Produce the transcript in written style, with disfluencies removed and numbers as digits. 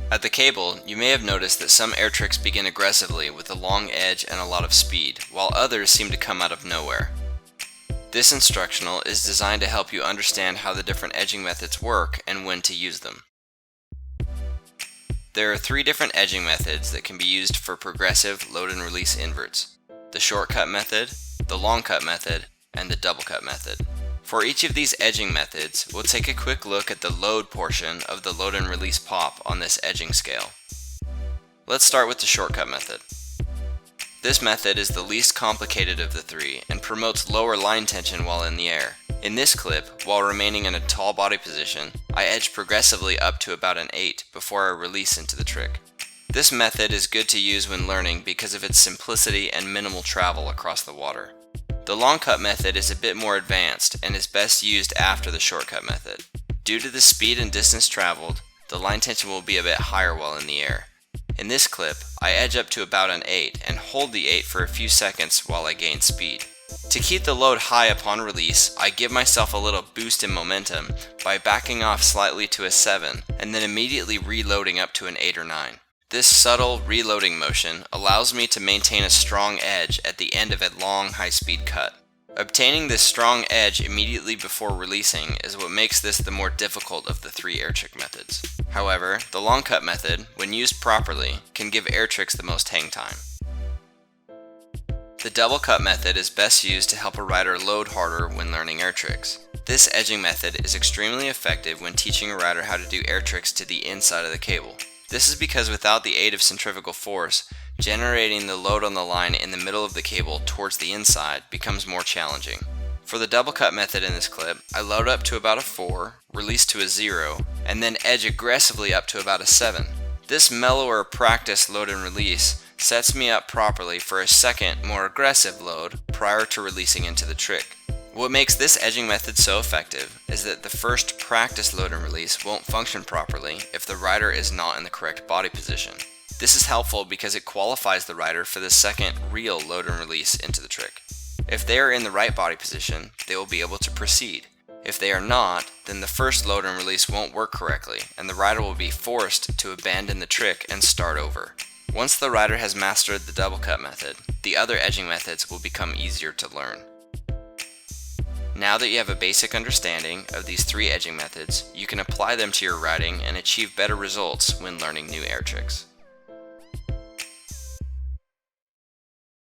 At the cable, you may have noticed that some air tricks begin aggressively with a long edge and a lot of speed, while others seem to come out of nowhere. This instructional is designed to help you understand how the different edging methods work and when to use them. There are 3 different edging methods that can be used for progressive load and release inverts: the shortcut method, the long cut method, and the double cut method. For each of these edging methods, we'll take a quick look at the load portion of the load and release pop on this edging scale. Let's start with the shortcut method. This method is the least complicated of the 3 and promotes lower line tension while in the air. In this clip, while remaining in a tall body position, I edge progressively up to about an 8 before I release into the trick. This method is good to use when learning because of its simplicity and minimal travel across the water. The long cut method is a bit more advanced and is best used after the shortcut method. Due to the speed and distance traveled, the line tension will be a bit higher while in the air. In this clip, I edge up to about an 8 and hold the 8 for a few seconds while I gain speed. To keep the load high upon release, I give myself a little boost in momentum by backing off slightly to a 7 and then immediately reloading up to an 8 or 9. This subtle reloading motion allows me to maintain a strong edge at the end of a long high-speed cut. Obtaining this strong edge immediately before releasing is what makes this the more difficult of the 3 air trick methods. However, the long cut method, when used properly, can give air tricks the most hang time. The double cut method is best used to help a rider load harder when learning air tricks. This edging method is extremely effective when teaching a rider how to do air tricks to the inside of the cable. This is because without the aid of centrifugal force, generating the load on the line in the middle of the cable towards the inside becomes more challenging. For the double cut method in this clip, I load up to about a 4, release to a 0, and then edge aggressively up to about a 7. This mellower practice load and release sets me up properly for a second, more aggressive load prior to releasing into the trick. What makes this edging method so effective is that the first practice load and release won't function properly if the rider is not in the correct body position. This is helpful because it qualifies the rider for the second real load and release into the trick. If they are in the right body position, they will be able to proceed. If they are not, then the first load and release won't work correctly, and the rider will be forced to abandon the trick and start over. Once the rider has mastered the double cut method, the other edging methods will become easier to learn. Now that you have a basic understanding of these 3 edging methods, you can apply them to your riding and achieve better results when learning new air tricks.